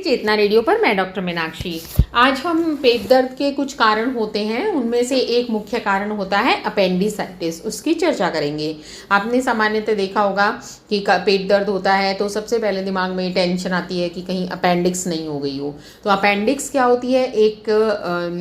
चेतना radio पर मैं doctor Meenakshi. आज हम पेट दर्द के कुछ कारण होते हैं, उनमें से एक मुख्य कारण होता है अपेंडिसाइटिस, उसकी चर्चा करेंगे। आपने सामान्यतः देखा होगा कि पेट दर्द होता है तो सबसे पहले दिमाग में टेंशन आती है कि कहीं अपेंडिक्स नहीं हो गई हो। तो अपेंडिक्स क्या होती है? एक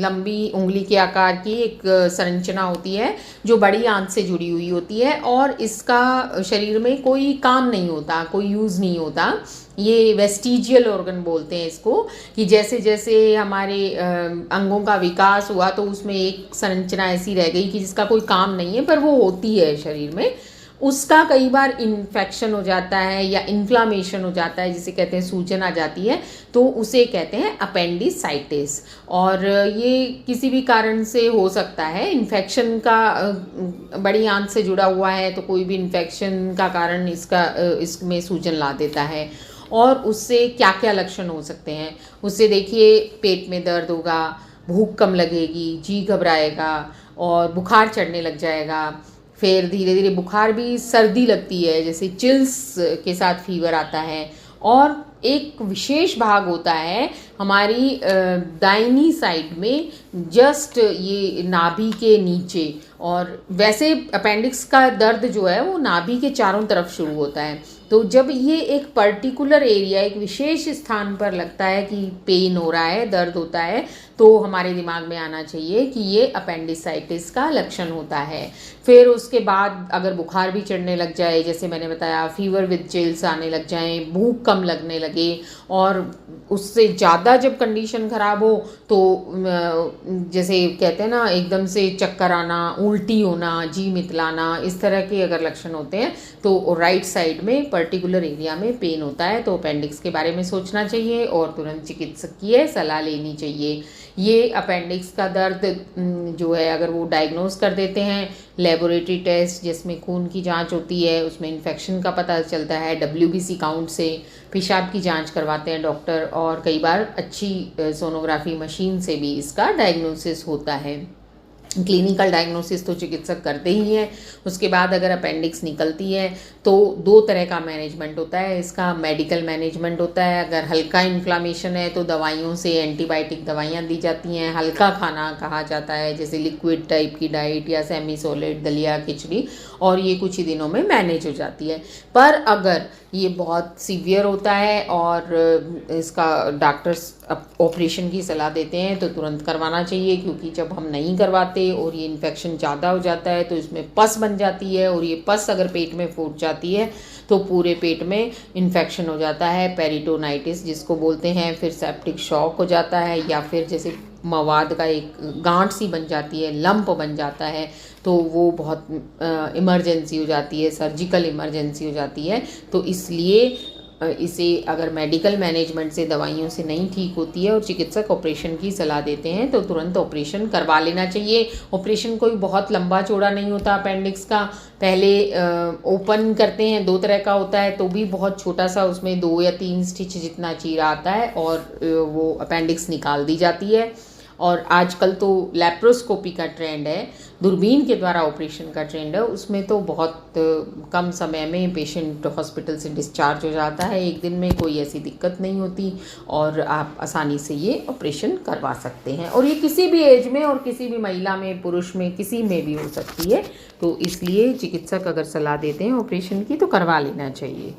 लंबी उंगली के आकार की एक संरचना होती है जो बड़ी आंत से जुड़ी हुई होती है और इसका शरीर में कोई काम नहीं होता, कोई यूज़ नहीं होता। ये वेस्टिजियल ऑर्गन बोलते हैं इसको, कि जैसे जैसे हमारे अंगों का विकास हुआ तो उसमें एक संरचना ऐसी रह गई कि जिसका कोई काम नहीं है, पर वो होती है शरीर में। उसका कई बार इन्फेक्शन हो जाता है या इन्फ्लामेशन हो जाता है, जिसे कहते हैं सूजन आ जाती है, तो उसे कहते हैं अपेंडिसाइटिस। और ये किसी भी कारण से हो सकता है। इन्फेक्शन का बड़ी आंत से जुड़ा हुआ है तो कोई भी इन्फेक्शन का कारण इसमें सूजन ला देता है। और उससे क्या क्या लक्षण हो सकते हैं? उससे देखिए, पेट में दर्द होगा, भूख कम लगेगी, जी घबराएगा और बुखार चढ़ने लग जाएगा। फिर धीरे धीरे बुखार भी सर्दी लगती है, जैसे चिल्स के साथ फीवर आता है। और एक विशेष भाग होता है हमारी दाहिनी साइड में, जस्ट ये नाभि के नीचे। और वैसे अपेंडिक्स का दर्द जो है वो नाभि के चारों तरफ शुरू होता है। तो जब ये एक पर्टिकुलर एरिया, एक विशेष स्थान पर लगता है कि पेन हो रहा है, दर्द होता है, तो हमारे दिमाग में आना चाहिए कि ये अपेंडिसाइटिस का लक्षण होता है। फिर उसके बाद अगर बुखार भी चढ़ने लग जाए, जैसे मैंने बताया, फीवर विद चिल्स आने लग जाएं, भूख कम लगने लगे, और उससे ज़्यादा जब कंडीशन ख़राब हो तो जैसे कहते हैं ना, एकदम से चक्कर आना, उल्टी होना, जी मितलाना, इस तरह के अगर लक्षण होते हैं तो राइट साइड में पर्टिकुलर एरिया में पेन होता है, तो अपेंडिक्स के बारे में सोचना चाहिए और तुरंत चिकित्सकीय सलाह लेनी चाहिए। ये अपेंडिक्स का दर्द जो है, अगर वो डायग्नोज कर देते हैं, लेबोरेटरी टेस्ट जिसमें खून की जांच होती है, उसमें इन्फेक्शन का पता चलता है, WBC काउंट से पेशाब की जांच करवाते हैं डॉक्टर, और कई बार अच्छी सोनोग्राफी मशीन से भी इसका डायग्नोसिस होता है। क्लिनिकल डायग्नोसिस तो चिकित्सक करते ही हैं। उसके बाद अगर अपेंडिक्स निकलती है तो दो तरह का मैनेजमेंट होता है इसका। मेडिकल मैनेजमेंट होता है, अगर हल्का इन्फ्लामेशन है तो दवाइयों से, एंटीबायोटिक दवाइयाँ दी जाती हैं। हल्का खाना कहा जाता है, जैसे लिक्विड टाइप की डाइट या सेमी सॉलिड, दलिया, खिचड़ी, और ये कुछ ही दिनों में मैनेज हो जाती है। पर अगर ये बहुत सीवियर होता है और इसका डॉक्टर्स ऑपरेशन की सलाह देते हैं तो तुरंत करवाना चाहिए, क्योंकि जब हम नहीं करवाते और ये इन्फेक्शन ज़्यादा हो जाता है तो इसमें पस बन जाती है, और ये पस अगर पेट में फूट जाती है तो पूरे पेट में इन्फेक्शन हो जाता है, पेरिटोनाइटिस जिसको बोलते हैं। फिर सेप्टिक शॉक हो जाता है, या फिर जैसे मवाद का एक गांठ सी बन जाती है, लंप बन जाता है, तो वो बहुत इमरजेंसी हो जाती है, सर्जिकल इमरजेंसी हो जाती है। तो इसलिए इसे अगर मेडिकल मैनेजमेंट से, दवाइयों से नहीं ठीक होती है और चिकित्सक ऑपरेशन की सलाह देते हैं तो तुरंत ऑपरेशन करवा लेना चाहिए। ऑपरेशन कोई बहुत लंबा चौड़ा नहीं होता अपेंडिक्स का। पहले ओपन करते हैं, दो तरह का होता है, तो भी बहुत छोटा सा, उसमें 2 या 3 स्टिच जितना चीरा आता है और वो अपेंडिक्स निकाल दी जाती है। और आजकल तो लैप्रोस्कोपी का ट्रेंड है, दूरबीन के द्वारा ऑपरेशन का ट्रेंड है, उसमें तो बहुत कम समय में पेशेंट हॉस्पिटल से डिस्चार्ज हो जाता है, एक दिन में, कोई ऐसी दिक्कत नहीं होती, और आप आसानी से ये ऑपरेशन करवा सकते हैं। और ये किसी भी एज में और किसी भी महिला में, पुरुष में, किसी में भी हो सकती है। तो इसलिए चिकित्सक अगर सलाह देते हैं ऑपरेशन की तो करवा लेना चाहिए।